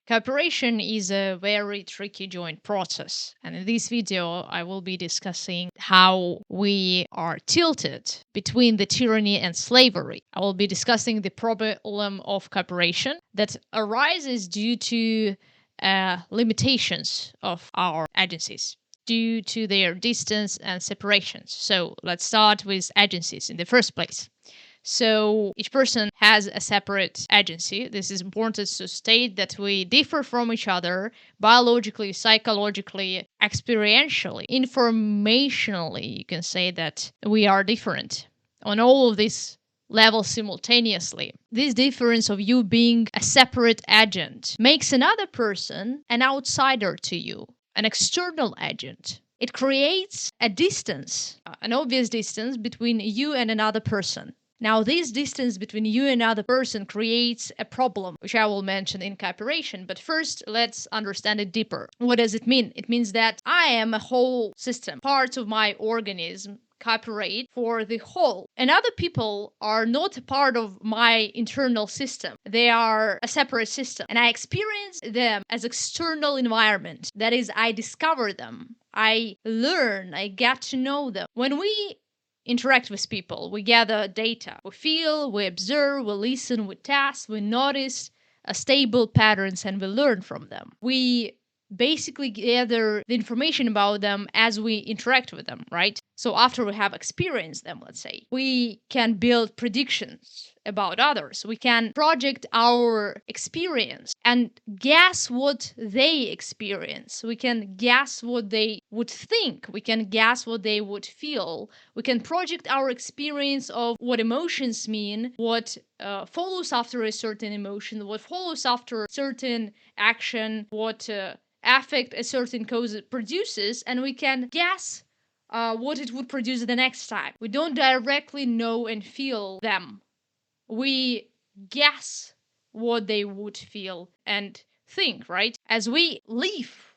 Cooperation is a very tricky joint process, and in this video, I will be discussing how we are tilted between the tyranny and slavery. I will be discussing the problem of cooperation that arises due to limitations of our agencies, due to their distance and separations. So let's start with agencies in the first place. So each person has a separate agency. This is important to state that we differ from each other biologically, psychologically, experientially, informationally. You can say that we are different on all of these levels simultaneously. This difference of you being a separate agent makes another person an outsider to you, an external agent. It creates a distance, an obvious distance between you and another person. Now, this distance between you and another person creates a problem, which I will mention in cooperation. But first, let's understand it deeper. What does it mean? It means that I am a whole system. Parts of my organism cooperate for the whole. And other people are not a part of my internal system. They are a separate system. And I experience them as external environment. That is, I discover them. I learn. I get to know them. When we interact with people, we gather data, we feel, we observe, we listen, we task, we notice stable patterns, and we learn from them. We basically gather the information about them as we interact with them, right? So after we have experienced them, let's say, we can build predictions about others. We can project our experience and guess what they experience. We can guess what they would think. We can guess what they would feel. We can project our experience of what emotions mean, what follows after a certain emotion, what follows after a certain action, what affect a certain cause produces, and we can guess what it would produce the next time. We don't directly know and feel them. We guess what they would feel and think, right? As we live,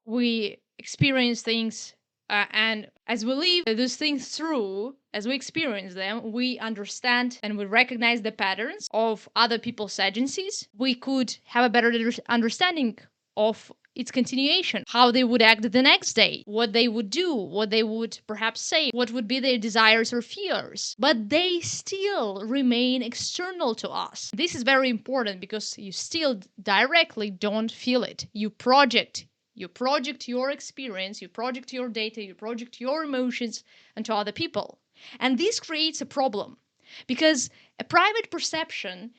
we experience things, and as we live those things through, as we experience them, we understand and we recognize the patterns of other people's agencies. We could have a better understanding of its continuation, how they would act the next day, what they would do, what they would perhaps say, what would be their desires or fears. But they still remain external to us. This is very important because you still directly don't feel it. You project your experience, you project your data, you project your emotions onto other people. And this creates a problem because a private perception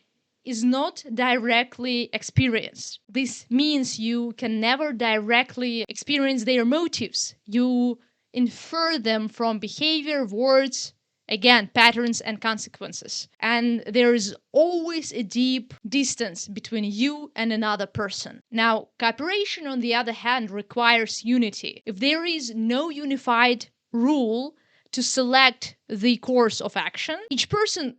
is not directly experienced. This means you can never directly experience their motives. You infer them from behavior, words, again, patterns and consequences. And there is always a deep distance between you and another person. Now, cooperation, on the other hand, requires unity. If there is no unified rule to select the course of action, each person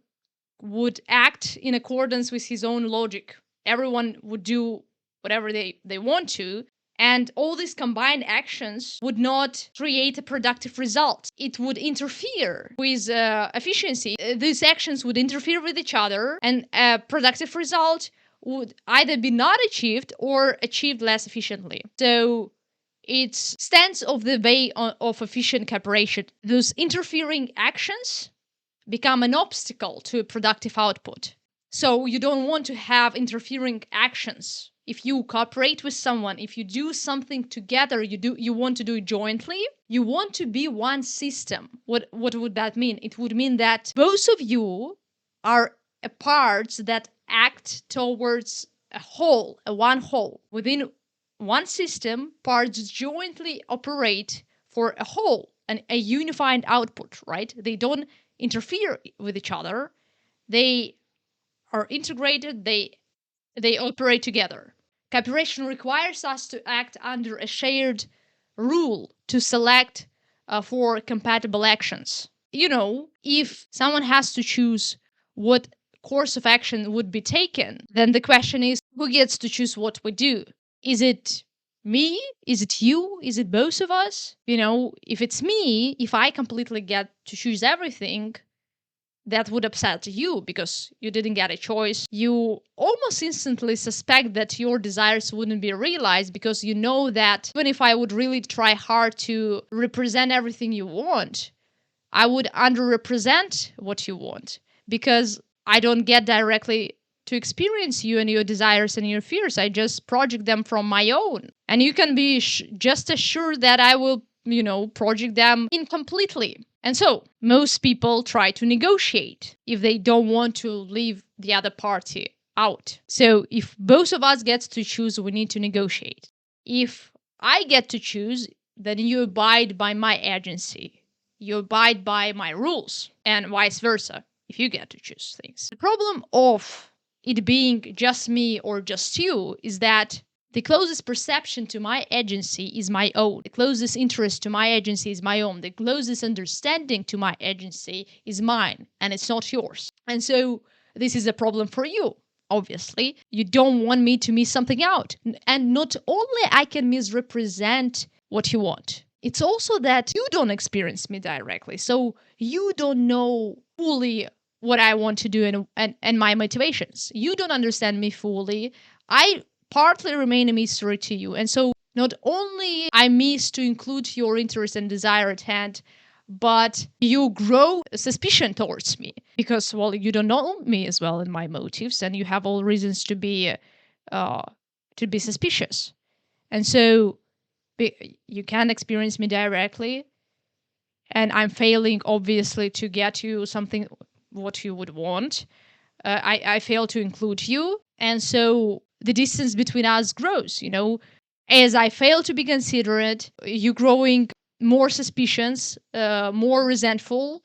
would act in accordance with his own logic. Everyone would do whatever they want to, and all these combined actions would not create a productive result. It would interfere with efficiency. These actions would interfere with each other, and a productive result would either be not achieved or achieved less efficiently. So it stands of the way of efficient cooperation. Those interfering actions become an obstacle to a productive output. So you don't want to have interfering actions. If you cooperate with someone, if you do something together, you want to do it jointly, you want to be one system. What would that mean? It would mean that both of you are parts that act towards a whole, a one whole. Within one system, parts jointly operate for a whole, and a unified output, right? They don't interfere with each other. They are integrated. They operate together. Cooperation requires us to act under a shared rule to select for compatible actions. If someone has to choose what course of action would be taken, then the question is, who gets to choose what we do? Is it me? Is it you? Is it both of us? If it's me, if I completely get to choose everything, that would upset you because you didn't get a choice. You almost instantly suspect that your desires wouldn't be realized because you know that even if I would really try hard to represent everything you want, I would underrepresent what you want because I don't get directly to experience you and your desires and your fears. I just project them from my own. And you can be just assured that I will, project them incompletely. And so most people try to negotiate if they don't want to leave the other party out. So if both of us get to choose, we need to negotiate. If I get to choose, then you abide by my agency. You abide by my rules, and vice versa if you get to choose things. The problem of it being just me or just you is that the closest perception to my agency is my own. The closest interest to my agency is my own. The closest understanding to my agency is mine, and it's not yours. And so this is a problem for you. Obviously, you don't want me to miss something out. And not only I can misrepresent what you want, it's also that you don't experience me directly. So you don't know fully what I want to do and my motivations. You don't understand me fully. I partly remain a mystery to you. And so not only I miss to include your interest and desire at hand, but you grow suspicion towards me because, well, you don't know me as well in my motives, and you have all reasons to be suspicious. And so you can't experience me directly, and I'm failing, obviously, to get you something what you would want. I fail to include you, and so the distance between us grows. As I fail to be considerate, you growing more suspicious, more resentful,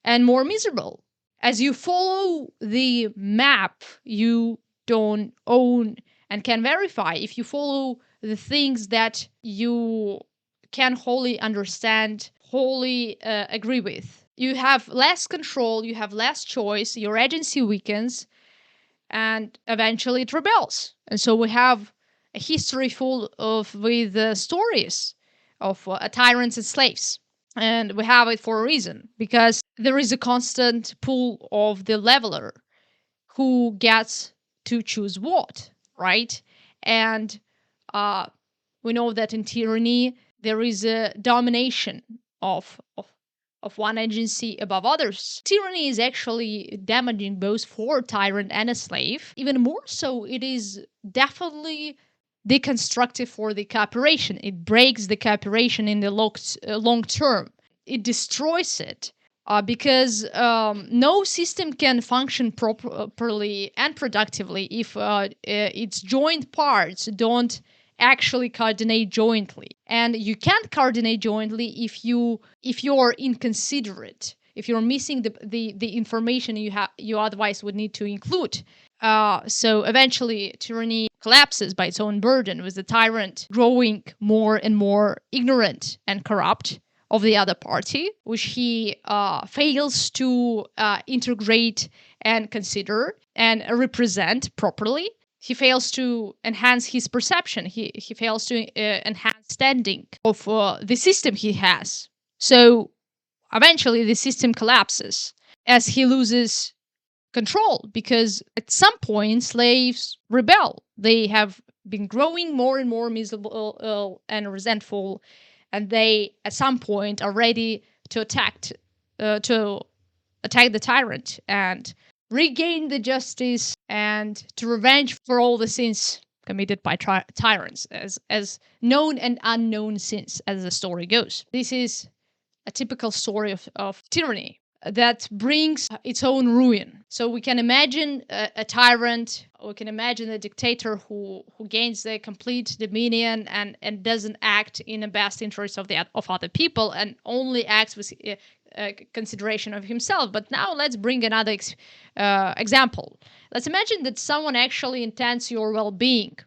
and more miserable. As you follow the map you don't own and can verify, if you follow the things that you can wholly understand, wholly agree with, you have less control, you have less choice, your agency weakens, and eventually it rebels. And so we have a history full with stories of tyrants and slaves. And we have it for a reason, because there is a constant pull of the leveler who gets to choose what, right? And we know that in tyranny, there is a domination of one agency above others. Tyranny is actually damaging both for tyrant and a slave. Even more so, it is definitely deconstructive for the cooperation. It breaks the cooperation in the long term. It destroys it because no system can function properly and productively if its joint parts don't actually coordinate jointly. And you can't coordinate jointly if you're inconsiderate, if you're missing the information you otherwise would need to include. So eventually tyranny collapses by its own burden, with the tyrant growing more and more ignorant and corrupt of the other party, which he fails to integrate and consider and represent properly. He fails to enhance his perception. He fails to enhance standing of the system he has. So eventually the system collapses as he loses control, because at some point slaves rebel. They have been growing more and more miserable and resentful, and they at some point are ready to attack the tyrant and regain the justice and to revenge for all the sins committed by tyrants, as known and unknown sins, as the story goes. This is a typical story of tyranny that brings its own ruin. So we can imagine a tyrant, we can imagine a dictator who gains the complete dominion and doesn't act in the best interest of other people and only acts with consideration of himself. But now let's bring another example. Let's imagine that someone actually intends your well-being.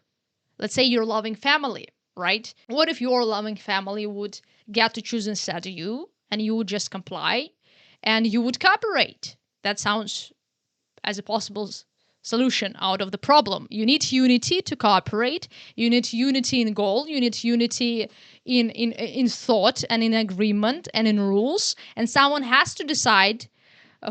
Let's say your loving family, right? What if your loving family would get to choose instead of you, and you would just comply and you would cooperate? That sounds as a possible solution out of the problem. You need unity to cooperate. You need unity in goal. You need unity in thought and in agreement and in rules. And someone has to decide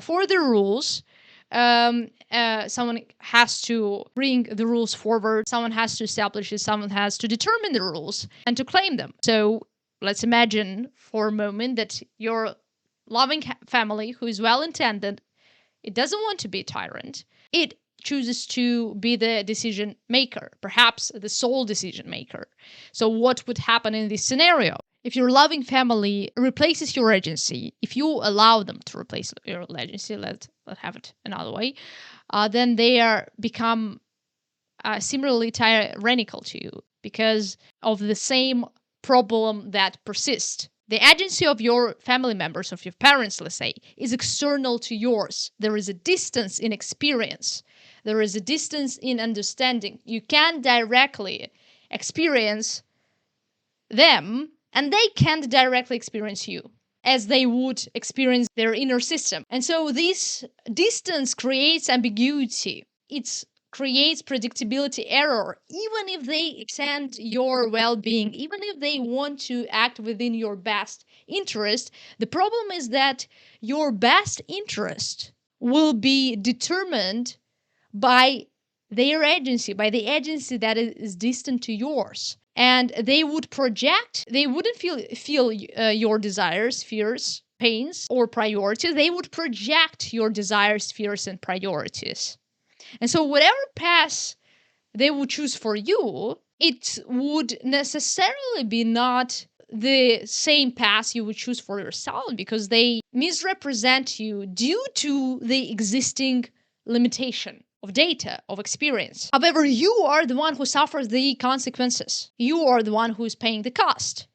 for the rules. Someone has to bring the rules forward, someone has to establish it, someone has to determine the rules and to claim them. So let's imagine for a moment that your loving family, who is well intended, it doesn't want to be a tyrant. It chooses to be the decision maker, perhaps the sole decision maker. So what would happen in this scenario? If your loving family replaces your agency, if you allow them to replace your agency, let's have it another way, then they become similarly tyrannical to you because of the same problem that persists. The agency of your family members, of your parents, let's say, is external to yours. There is a distance in experience. There is a distance in understanding. You can't directly experience them, and they can't directly experience you as they would experience their inner system. And so this distance creates ambiguity. It creates predictability error, even if they extend your well-being, even if they want to act within your best interest. The problem is that your best interest will be determined by their agency, by the agency that is distant to yours. And they would project, they wouldn't feel your desires, fears, pains, or priorities. They would project your desires, fears, and priorities. And so whatever path they would choose for you, it would necessarily be not the same path you would choose for yourself, because they misrepresent you due to the existing limitation of data, of experience. However, you are the one who suffers the consequences. You are the one who is paying the cost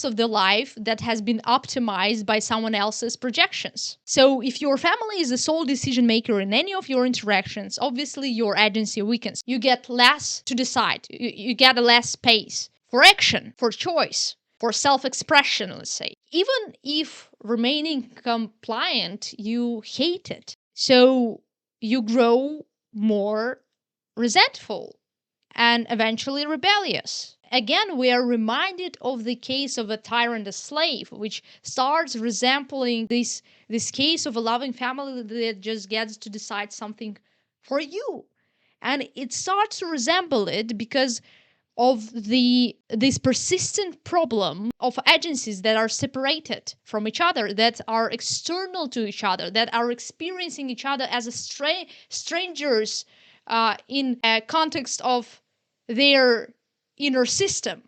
of the life that has been optimized by someone else's projections. So if your family is the sole decision maker in any of your interactions, obviously your agency weakens. You get less to decide. You get a less space for action, for choice, for self-expression, let's say. Even if remaining compliant, you hate it. So you grow more resentful and eventually rebellious. Again, we are reminded of the case of a tyrant, a slave, which starts resembling this case of a loving family that just gets to decide something for you. And it starts to resemble it because of this persistent problem of agencies that are separated from each other, that are external to each other, that are experiencing each other as strangers in a context of their inner system.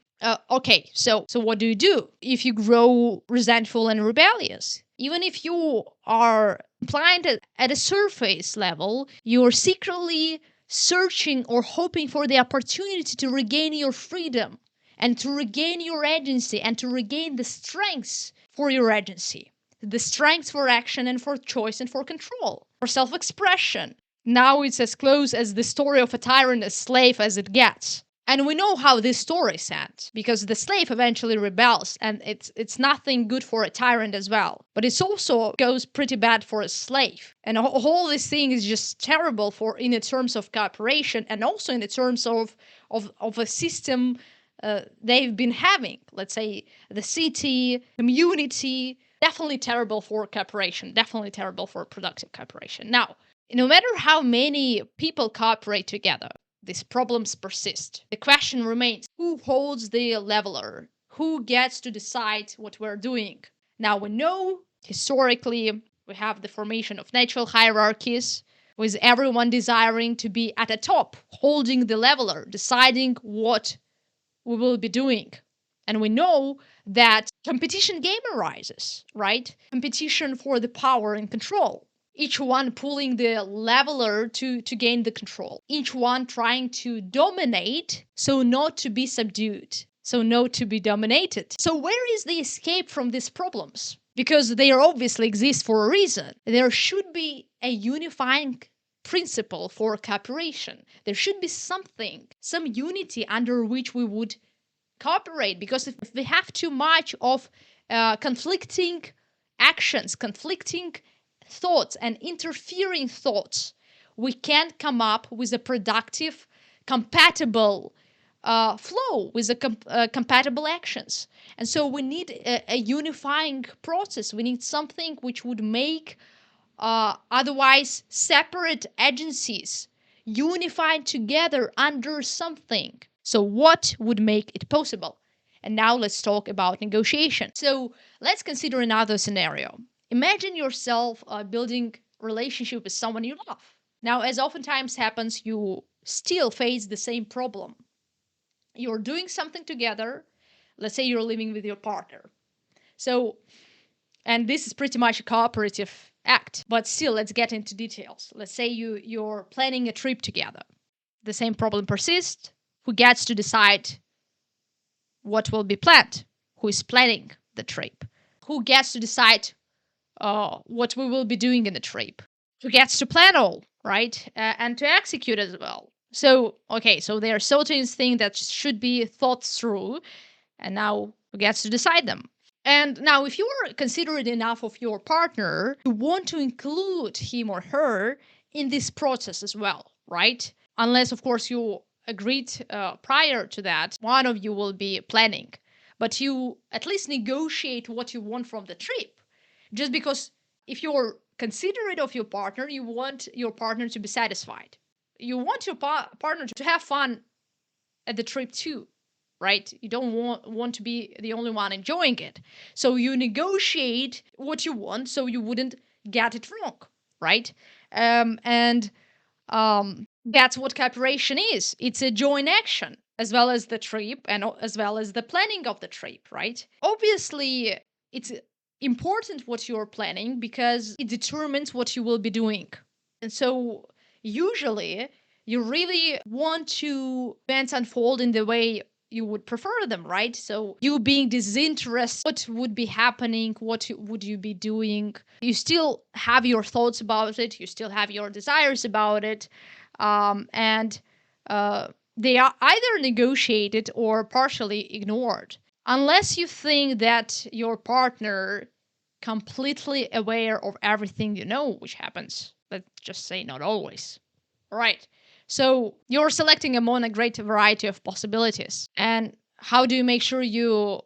Okay, so what do if you grow resentful and rebellious? Even if you are compliant at a surface level, you're secretly searching or hoping for the opportunity to regain your freedom and to regain your agency and to regain the strengths for your agency, the strengths for action and for choice and for control, for self-expression. Now it's as close as the story of a tyrant, a slave, as it gets. And we know how this story ends, because the slave eventually rebels, and it's nothing good for a tyrant as well. But it also goes pretty bad for a slave. And all this thing is just terrible in the terms of cooperation, and also in the terms of a system they've been having. Let's say the city, community, definitely terrible for cooperation, definitely terrible for productive cooperation. Now, no matter how many people cooperate together, these problems persist. The question remains, who holds the leveler? Who gets to decide what we're doing? Now, we know historically we have the formation of natural hierarchies, with everyone desiring to be at the top, holding the leveler, deciding what we will be doing. And we know that competition game arises, right? Competition for the power and control. Each one pulling the leveler to gain the control. Each one trying to dominate, so not to be subdued, so not to be dominated. So where is the escape from these problems? Because they obviously exist for a reason. There should be a unifying principle for cooperation. There should be something, some unity under which we would cooperate. Because if we have too much of conflicting actions, conflicting thoughts and interfering thoughts, we can't come up with a productive, compatible flow, with compatible actions. And so we need a unifying process. We need something which would make otherwise separate agencies unified together under something. So, what would make it possible? And now let's talk about negotiation. So, let's consider another scenario. Imagine yourself building a relationship with someone you love. Now, as oftentimes happens, you still face the same problem. You're doing something together. Let's say you're living with your partner. So, and this is pretty much a cooperative act, but still, let's get into details. Let's say you're planning a trip together. The same problem persists. Who gets to decide what will be planned? Who is planning the trip? Who gets to decide what we will be doing in the trip? Who gets to plan all, right? And to execute as well. So, okay, so there are certain things that should be thought through, and now who gets to decide them? And now, if you are considerate enough of your partner, you want to include him or her in this process as well, right? Unless, of course, you agreed prior to that, one of you will be planning, but you at least negotiate what you want from the trip. Just because if you're considerate of your partner, you want your partner to be satisfied. You want your partner to have fun at the trip too, right? You don't want to be the only one enjoying it. So you negotiate what you want so you wouldn't get it wrong, right? And that's what cooperation is. It's a joint action, as well as the trip and as well as the planning of the trip, right? Obviously, it's important what you're planning because it determines what you will be doing. And so usually you really want to events unfold in the way you would prefer them, right? So you being disinterested, what would be happening, would you be doing? You still have your thoughts about it, you still have your desires about it, and they are either negotiated or partially ignored. Unless you think that your partner completely aware of everything you know, which happens, let's just say not always. Right. So you're selecting among a great variety of possibilities. And how do you make sure you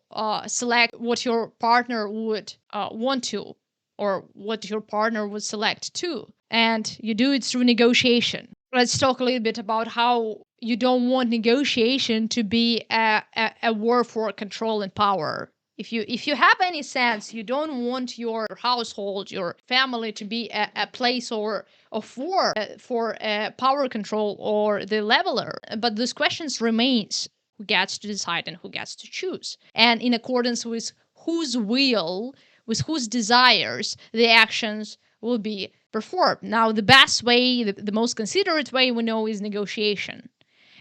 select what your partner would want to, or what your partner would select too? And you do it through negotiation. Let's talk a little bit about how you don't want negotiation to be a war for control and power. If you have any sense, you don't want your household, your family to be a place or of war for power control or the leveler. But those questions remains: who gets to decide and who gets to choose, and in accordance with whose will, with whose desires, the actions will be performed. Now, the best way, the most considerate way we know is negotiation.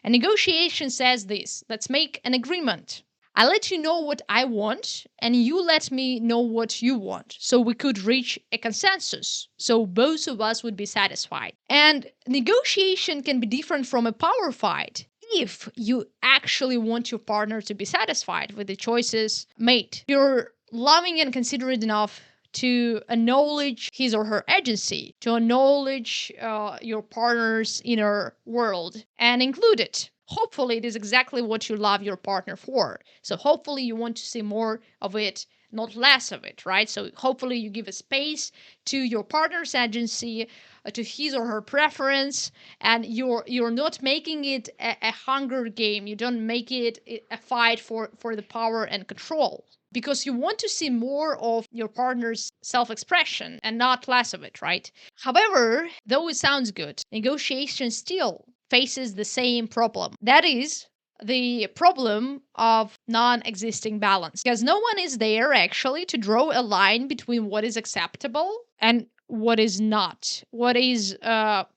And negotiation says this: let's make an agreement. I let you know what I want, and you let me know what you want, so we could reach a consensus, so both of us would be satisfied. And negotiation can be different from a power fight if you actually want your partner to be satisfied with the choices made. You're loving and considerate enough to acknowledge his or her agency, to acknowledge your partner's inner world and include it. Hopefully, it is exactly what you love your partner for. So, hopefully, you want to see more of it, not less of it, right? So, hopefully, you give a space to your partner's agency, to his or her preference, and you're not making it a hunger game. You don't make it a fight for the power and control, because you want to see more of your partner's self-expression and not less of it, right? However, though it sounds good, negotiation still faces the same problem. That is the problem of non-existing balance, because no one is there actually to draw a line between what is acceptable and what is not, what is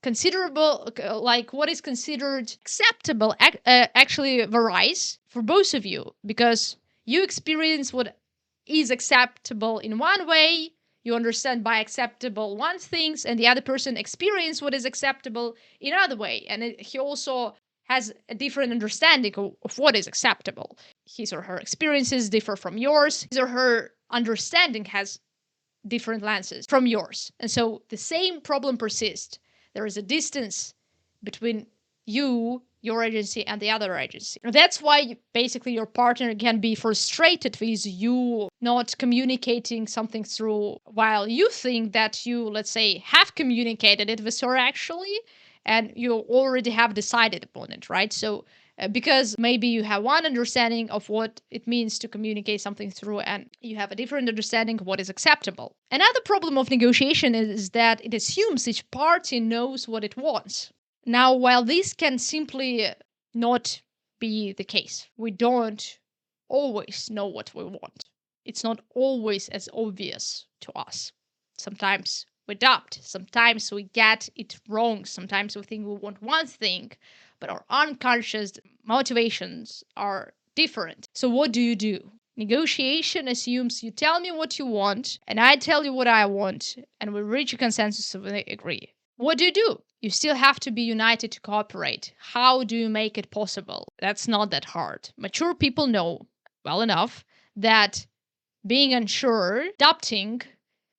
considerable, like what is considered acceptable actually varies for both of you, because you experience what is acceptable in one way, you understand by acceptable one things, and the other person experience what is acceptable in another way, and he also has a different understanding of what is acceptable. His or her experiences differ from yours. His or her understanding has different lenses from yours, and so the same problem persists. There is a distance between you your agency and the other agency. That's why basically your partner can be frustrated with you not communicating something through, while you think that you, let's say, have communicated it with her actually, and you already have decided upon it, right? So because maybe you have one understanding of what it means to communicate something through, and you have a different understanding of what is acceptable. Another problem of negotiation is that it assumes each party knows what it wants. Now, while this can simply not be the case, we don't always know what we want. It's not always as obvious to us. Sometimes we doubt, sometimes we get it wrong, sometimes we think we want one thing, but our unconscious motivations are different. So, what do? Negotiation assumes you tell me what you want, and I tell you what I want, and we reach a consensus and we agree. What do? You still have to be united to cooperate. How do you make it possible? That's not that hard. Mature people know well enough that being unsure, doubting,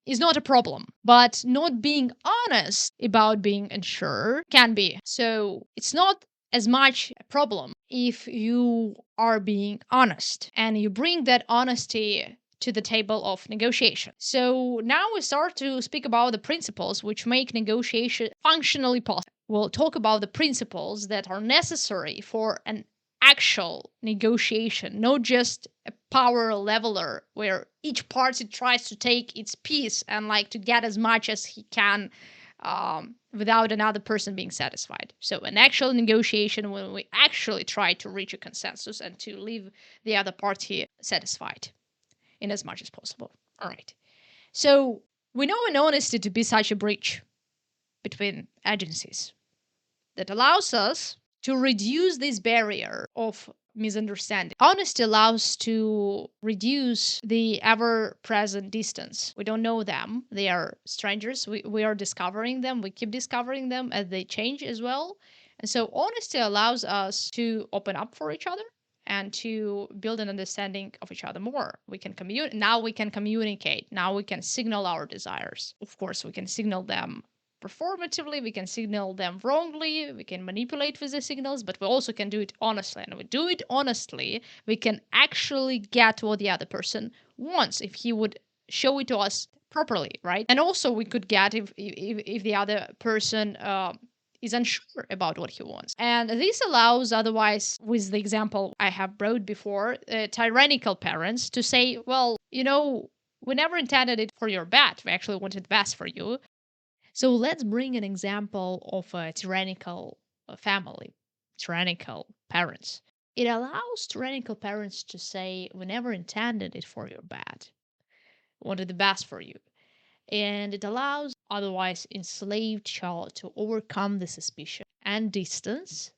is not a problem, but not being honest about being unsure can be. So it's not as much a problem if you are being honest and you bring that honesty to the table of negotiation. So now we start to speak about the principles which make negotiation functionally possible. We'll talk about the principles that are necessary for an actual negotiation, not just a power leveler where each party tries to take its piece and like to get as much as he can without another person being satisfied. So an actual negotiation when we actually try to reach a consensus and to leave the other party satisfied in as much as possible. All right. So we know in honesty to be such a bridge between agencies that allows us to reduce this barrier of misunderstanding. Honesty allows to reduce the ever-present distance. We don't know them. They are strangers. We are discovering them. We keep discovering them as they change as well. And so honesty allows us to open up for each other and to build an understanding of each other more. We can communicate. Now we can communicate. Now we can signal our desires. Of course, we can signal them performatively, we can signal them wrongly, we can manipulate with the signals, but we also can do it honestly. And if we do it honestly, we can actually get what the other person wants if he would show it to us properly, right? And also we could get if the other person is unsure about what he wants. And this allows, otherwise, with the example I have brought before, tyrannical parents to say, well, we never intended it for your bad. We actually wanted the best for you. So let's bring an example of a tyrannical family, tyrannical parents. It allows tyrannical parents to say, we never intended it for your bad, wanted the best for you. And it allows otherwise enslaved child to overcome the suspicion and distance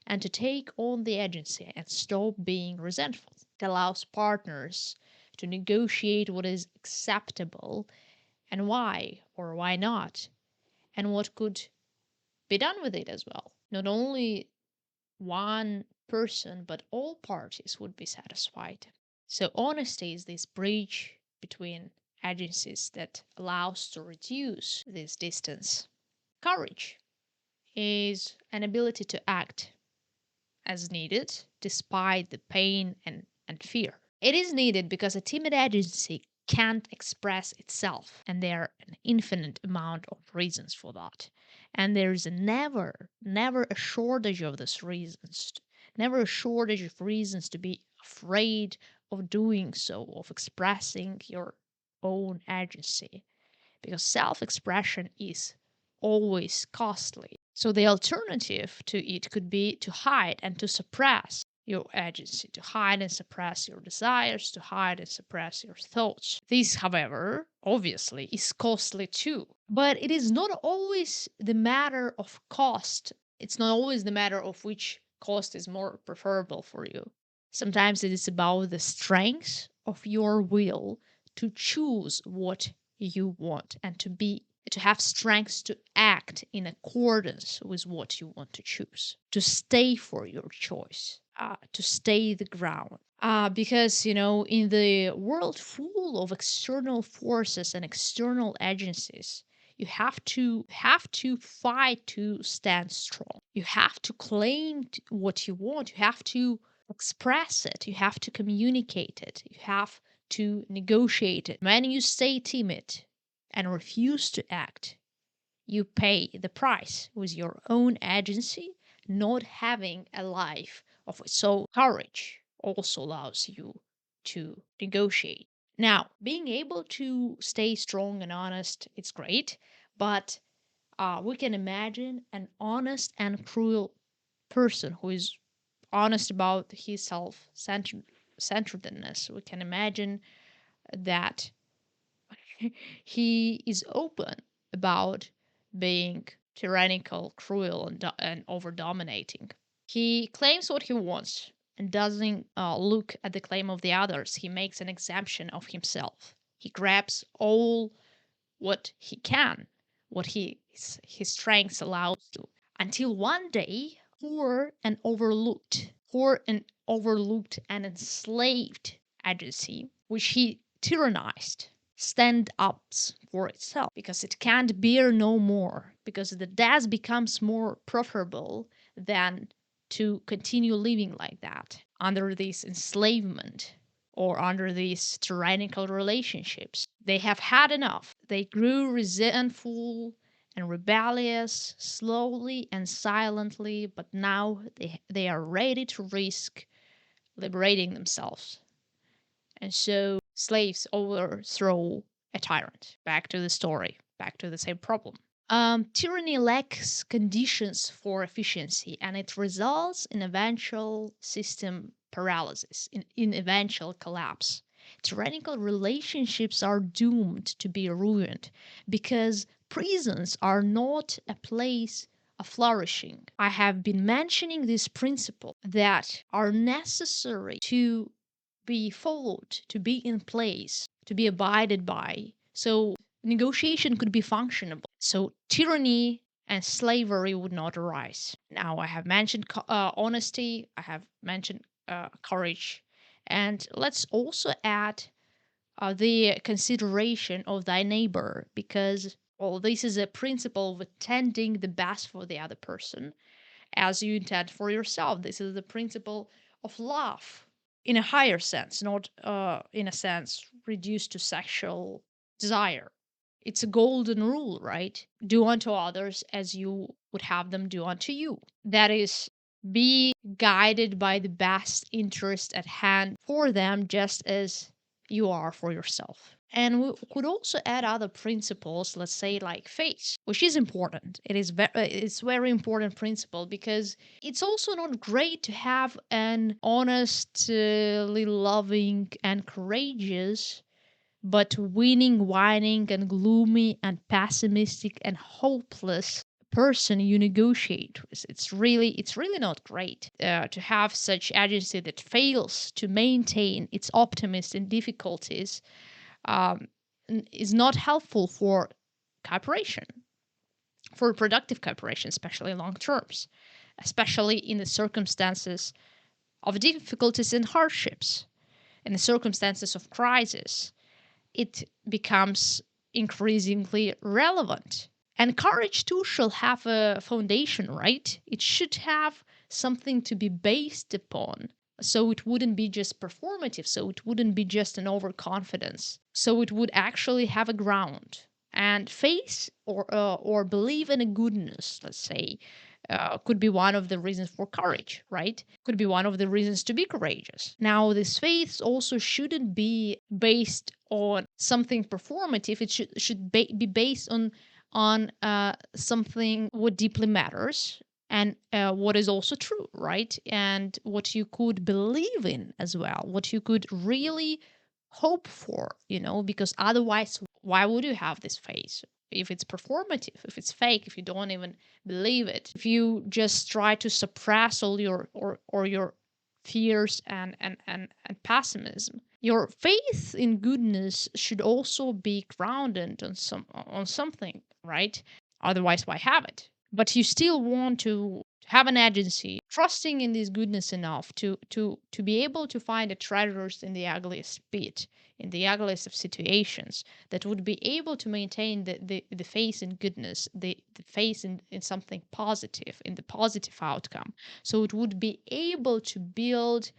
and to take on the agency and stop being resentful. It allows partners to negotiate what is acceptable and why or why not, and what could be done with it as well. Not only one person, but all parties would be satisfied. So honesty is this bridge between agencies that allows to reduce this distance. Courage is an ability to act as needed despite the pain and fear. It is needed because a timid agency can't express itself, and there are an infinite amount of reasons for that. And there's never a shortage of these reasons, never a shortage of reasons to be afraid of doing so, of expressing your own agency, because self expression is always costly. So the alternative to it could be to hide and to suppress your agency, to hide and suppress your desires, to hide and suppress your thoughts. This, however, obviously is costly too. But it is not always the matter of cost. It's not always the matter of which cost is more preferable for you. Sometimes it is about the strength of your will to choose what you want and to have strength to act in accordance with what you want to choose, to stay for your choice, to stay the ground. Because, in the world full of external forces and external agencies, You have to fight to stand strong. You have to claim what you want. You have to express it. You have to communicate it. You have to negotiate it. When you stay timid and refuse to act, you pay the price with your own agency, not having a life of its own. Courage also allows you to negotiate. Now, being able to stay strong and honest, it's great, but we can imagine an honest and cruel person who is honest about his self-centeredness. We can imagine that he is open about being tyrannical, cruel, and over dominating. He claims what he wants and doesn't look at the claim of the others. He makes an exemption of himself. He grabs all what he can, what his strengths allows to, until one day, poor and overlooked and enslaved agency, which he tyrannized, stand up for itself because it can't bear no more, because the death becomes more preferable than to continue living like that under this enslavement or under these tyrannical relationships. They have had enough. They grew resentful and rebellious slowly and silently, but now they are ready to risk liberating themselves. And so slaves overthrow a tyrant. Back to the story, back to the same problem. Tyranny lacks conditions for efficiency, and it results in eventual system paralysis, in eventual collapse. Tyrannical relationships are doomed to be ruined because prisons are not a place of flourishing. I have been mentioning this principle that are necessary to be followed, to be in place, to be abided by. So negotiation could be functionable. So tyranny and slavery would not arise. Now, I have mentioned honesty, I have mentioned courage, and let's also add the consideration of thy neighbor, because well, this is a principle of intending the best for the other person as you intend for yourself. This is the principle of love in a higher sense, not in a sense reduced to sexual desire. It's a golden rule, right? Do unto others as you would have them do unto you. That is, be guided by the best interest at hand for them, just as you are for yourself. And we could also add other principles, let's say like faith, which is important. It's very important principle because it's also not great to have an honestly loving and courageous but winning, whining, and gloomy, and pessimistic, and hopeless person you negotiate with. It's really not great to have such agency that fails to maintain its optimism in difficulties. um, is not helpful for cooperation, for productive cooperation, especially long terms, especially in the circumstances of difficulties and hardships, in the circumstances of crisis. It becomes increasingly relevant. And courage too shall have a foundation, right? It should have something to be based upon. So it wouldn't be just performative. So it wouldn't be just an overconfidence. So it would actually have a ground. And faith or believe in a goodness, let's say, could be one of the reasons for courage, right? Could be one of the reasons to be courageous. Now, this faith also shouldn't be based on something performative. It be based on something what deeply matters and what is also true, right? And what you could believe in as well, what you could really hope for, because otherwise, why would you have this faith? If it's performative, if it's fake, if you don't even believe it, if you just try to suppress all your fears and pessimism. Your faith in goodness should also be grounded on something, right? Otherwise, why have it? But you still want to have an agency, trusting in this goodness enough to be able to find the treasures in the ugliest pit, in the ugliest of situations, that would be able to maintain the faith in goodness, the faith in something positive, in the positive outcome. So it would be able to build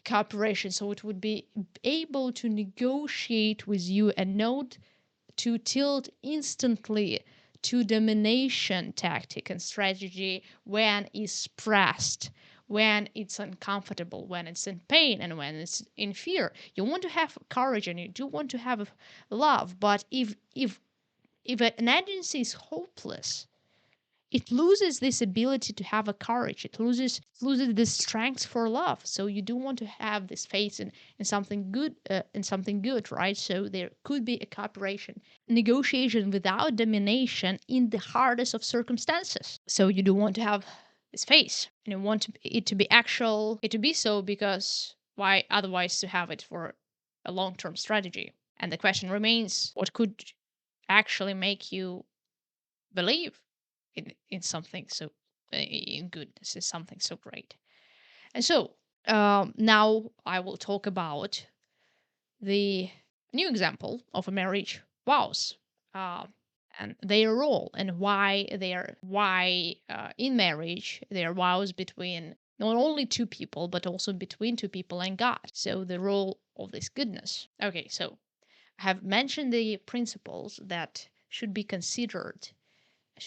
cooperation, so it would be able to negotiate with you and not to tilt instantly to domination tactic and strategy when it's pressed, when it's uncomfortable, when it's in pain, and when it's in fear. You want to have courage and you do want to have love, but if an agency is hopeless, it loses this ability to have a courage. It loses this strength for love. So you do want to have this faith in something good, right? So there could be a cooperation, negotiation without domination in the hardest of circumstances. So you do want to have this faith, and you want it to be actual, it to be so, because why otherwise to have it for a long-term strategy? And the question remains, what could actually make you believe in something so in goodness, is something so great. And so now I will talk about the new example of a marriage vows, uh, and their role, and why in marriage their vows between not only two people but also between two people and God. So the role of this goodness. Okay, so I have mentioned the principles that should be considered,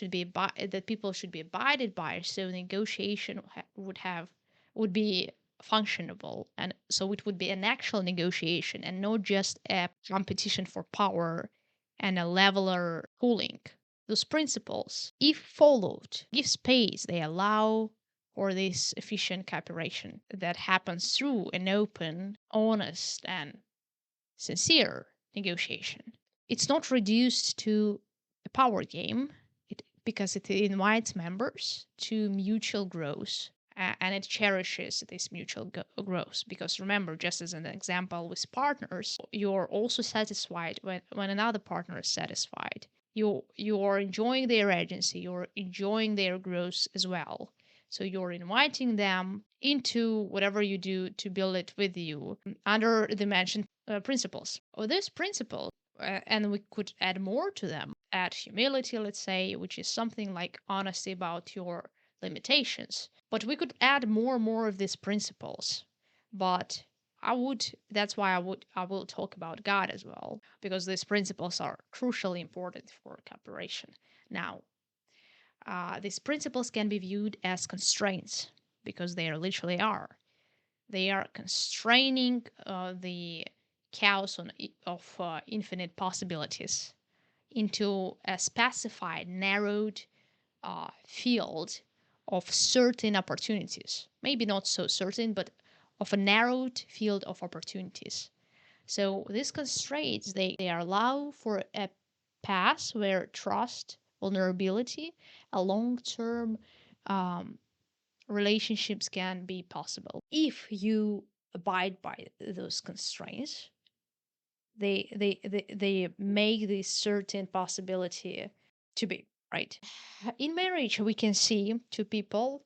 that people should be abided by, so negotiation would be functionable, and so it would be an actual negotiation and not just a competition for power and a leveler pooling. Those principles, if followed, give space, they allow for this efficient cooperation that happens through an open, honest, and sincere negotiation. It's not reduced to a power game, because it invites members to mutual growth, and it cherishes this mutual growth. Because remember, just as an example with partners, you're also satisfied when another partner is satisfied. You're enjoying their agency, you're enjoying their growth as well. So you're inviting them into whatever you do to build it with you under the mentioned principles. Or this principle, and we could add more to them, add humility, let's say, which is something like honesty about your limitations. But we could add more and more of these principles. But that's why I will talk about God as well, because these principles are crucially important for cooperation. Now, these principles can be viewed as constraints, because they literally are. They are constraining the chaos of infinite possibilities into a specified, narrowed field of certain opportunities. Maybe not so certain, but of a narrowed field of opportunities. So these constraints, they allow for a path where trust, vulnerability, a long-term relationships can be possible. If you abide by those constraints, they make this certain possibility to be, right? In marriage, we can see two people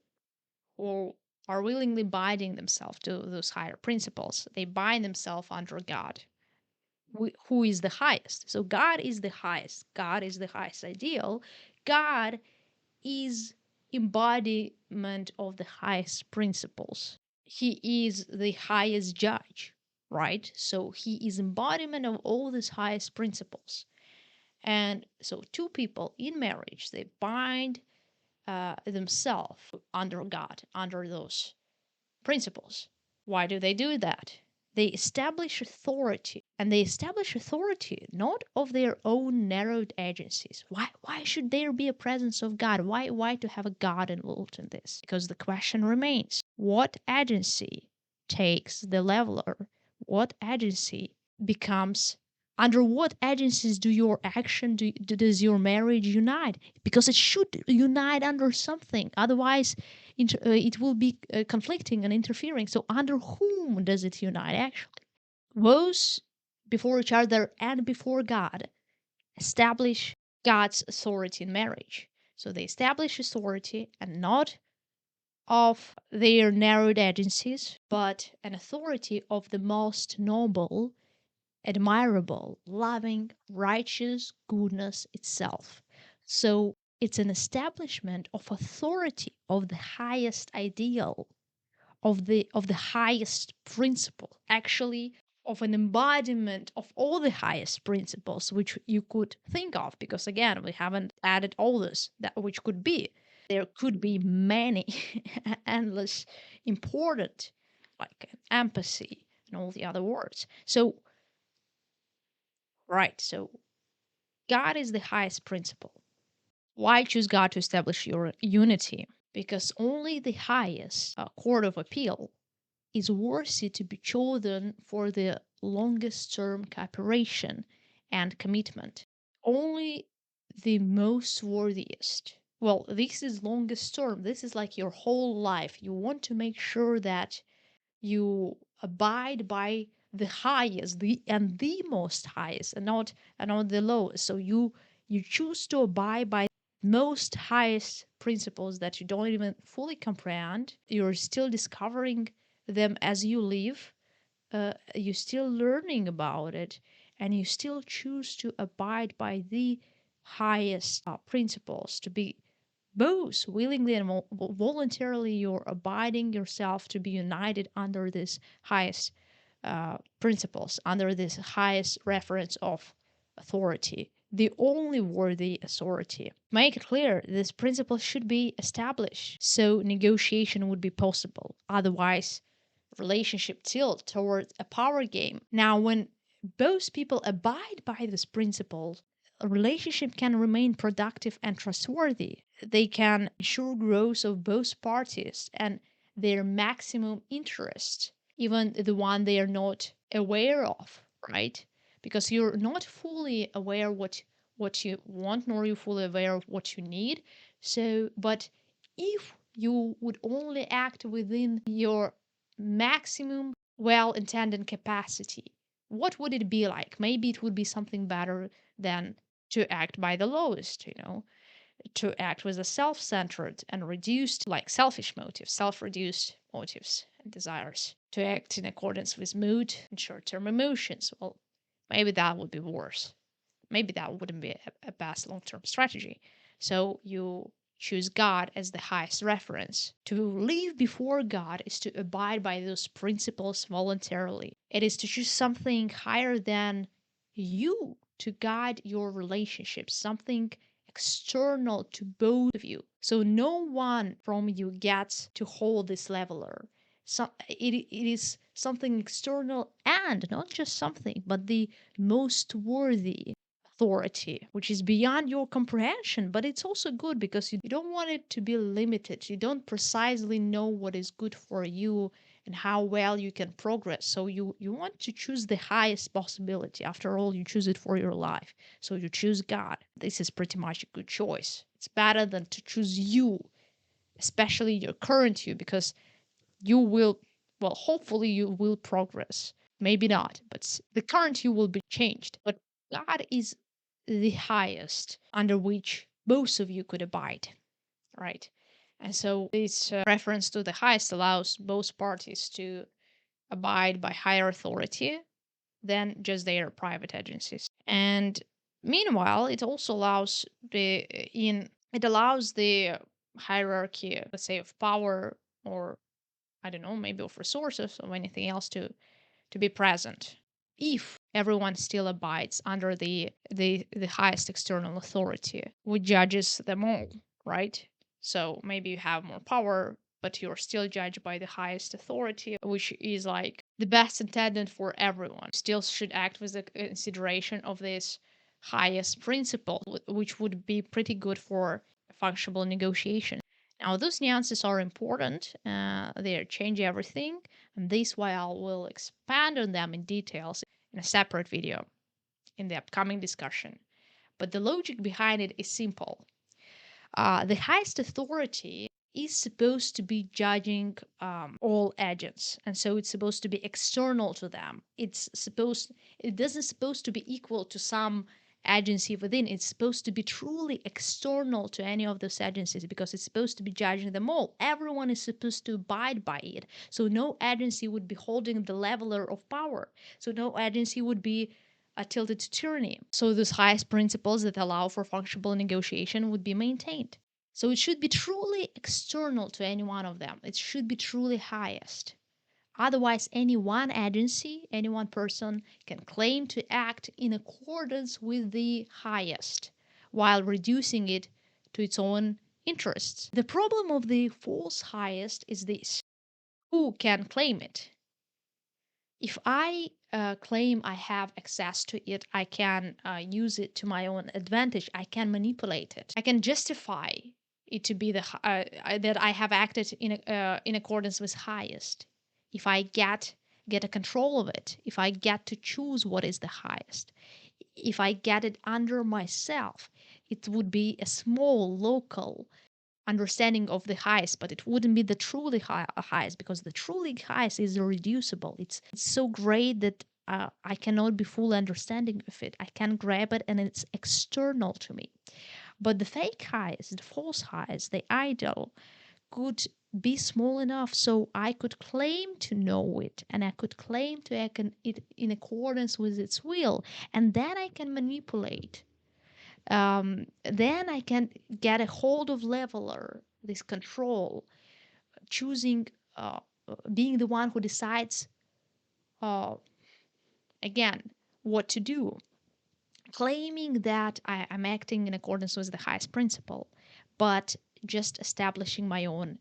who are willingly binding themselves to those higher principles. They bind themselves under God, who is the highest. So God is the highest. God is the highest ideal. God is embodiment of the highest principles. He is the highest judge, right? So he is embodiment of all these highest principles. And so two people in marriage, they bind themselves under God, under those principles. Why do they do that? They establish authority, and they establish authority not of their own narrowed agencies. Why should there be a presence of God? Why to have a God involved in this? Because the question remains, what agency takes the leveler? What agency becomes, under what agencies do your action, does your marriage unite? Because it should unite under something. Otherwise, it will be conflicting and interfering. So under whom does it unite actually? Those before each other and before God establish God's authority in marriage. So they establish authority and not of their narrowed agencies, but an authority of the most noble, admirable, loving, righteous goodness itself. So it's an establishment of authority of the highest ideal, of the highest principle, actually of an embodiment of all the highest principles which you could think of, because again we haven't added all this that which could be. There could be many endless important, like empathy and all the other words. So right, so God is the highest principle. Why choose God to establish your unity? Because only the highest court of appeal is worthy to be chosen for the longest term cooperation and commitment. Only the most worthiest. Well, this is longest term. This is like your whole life. You want to make sure that you abide by the highest, the most highest, and not the lowest. So you choose to abide by most highest principles that you don't even fully comprehend. You're still discovering them as you live. You're still learning about it, and you still choose to abide by the highest principles, to be both willingly and voluntarily. You're abiding yourself to be united under this highest principles, under this highest reference of authority, the only worthy authority. Make it clear this principle should be established so negotiation would be possible. Otherwise, relationship tilt towards a power game. Now, when both people abide by this principle, a relationship can remain productive and trustworthy. They can ensure growth of both parties and their maximum interest, even the one they are not aware of, right? Because you're not fully aware what you want, nor you fully aware of what you need. So, but if you would only act within your maximum well-intended capacity, what would it be like? Maybe it would be something better than to act by the lowest, to act with a self-centered and reduced, like selfish motives, self-reduced motives and desires, to act in accordance with mood and short-term emotions. Well, maybe that would be worse. Maybe that wouldn't be a best long-term strategy. So you choose God as the highest reference. To live before God is to abide by those principles voluntarily. It is to choose something higher than you to guide your relationship, something external to both of you. So no one from you gets to hold this leveler. So it is something external, and not just something, but the most worthy authority, which is beyond your comprehension. But it's also good because you don't want it to be limited. You don't precisely know what is good for you and how well you can progress. So you want to choose the highest possibility. After all, you choose it for your life. So you choose God. This is pretty much a good choice. It's better than to choose you, especially your current you, because you will, well, hopefully you will progress. Maybe not, but the current you will be changed. But God is the highest under which both of you could abide, right? And so this reference to the highest allows both parties to abide by higher authority than just their private agencies. And meanwhile, it also allows the hierarchy, let's say, of power, or I don't know, maybe of resources or anything else to be present, if everyone still abides under the highest external authority, which judges them all, right? So maybe you have more power, but you're still judged by the highest authority, which is like the best intended for everyone. Still should act with the consideration of this highest principle, which would be pretty good for functional negotiation. Now, those nuances are important. They change everything, and this why I will expand on them in details in a separate video in the upcoming discussion. But the logic behind it is simple. The highest authority is supposed to be judging all agents, and so it's supposed to be external to them. It doesn't supposed to be equal to some agency within. It's supposed to be truly external to any of those agencies because it's supposed to be judging them all. Everyone is supposed to abide by it. So no agency would be holding the leveler of power. So no agency would be tilted to tyranny. So those highest principles that allow for functional negotiation would be maintained. So it should be truly external to any one of them. It should be truly highest. Otherwise, any one agency, any one person can claim to act in accordance with the highest while reducing it to its own interests. The problem of the false highest is this: who can claim it? If I claim I have access to it, I can use it to my own advantage. I can manipulate it. I can justify it to be that I have acted in accordance with highest. If I get a control of it, if I get to choose what is the highest, if I get it under myself, it would be a small local understanding of the highest, but it wouldn't be the truly highest because the truly highest is irreducible. It's so great that I cannot be full understanding of it. I can grab it and it's external to me. But the fake highest, the false highest, the ideal could be small enough so I could claim to know it and I could claim to act in accordance with its will, and then I can manipulate. Then I can get a hold of leveler, this control, choosing, uh, being the one who decides, uh, again, what to do, claiming that I'm acting in accordance with the highest principle, but just establishing my own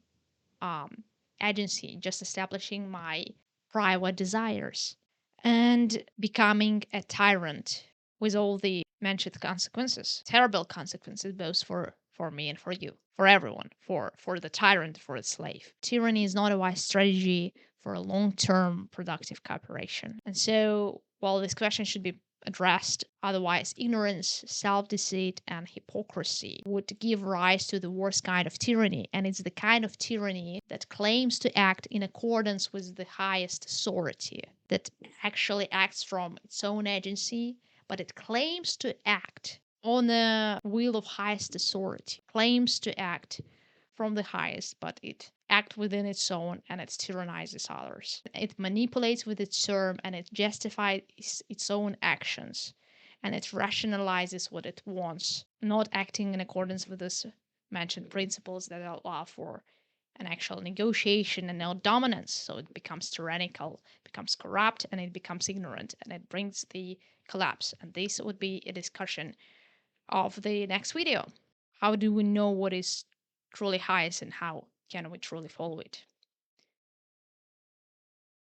um, agency, just establishing my private desires, and becoming a tyrant with all the mentioned consequences, terrible consequences, both for me and for you, for everyone, for the tyrant, for the slave. Tyranny is not a wise strategy for a long-term productive cooperation. And so, while this question should be addressed, otherwise ignorance, self-deceit, and hypocrisy would give rise to the worst kind of tyranny. And it's the kind of tyranny that claims to act in accordance with the highest authority, that actually acts from its own agency, but it claims to act on the will of highest authority, claims to act from the highest, but it acts within its own and it tyrannizes others. It manipulates with its term and it justifies its own actions and it rationalizes what it wants, not acting in accordance with this mentioned principles that allow for an actual negotiation and no dominance. So it becomes tyrannical, becomes corrupt, and it becomes ignorant, and it brings the collapse. And this would be a discussion of the next video. How do we know what is truly highest and how can we truly follow it?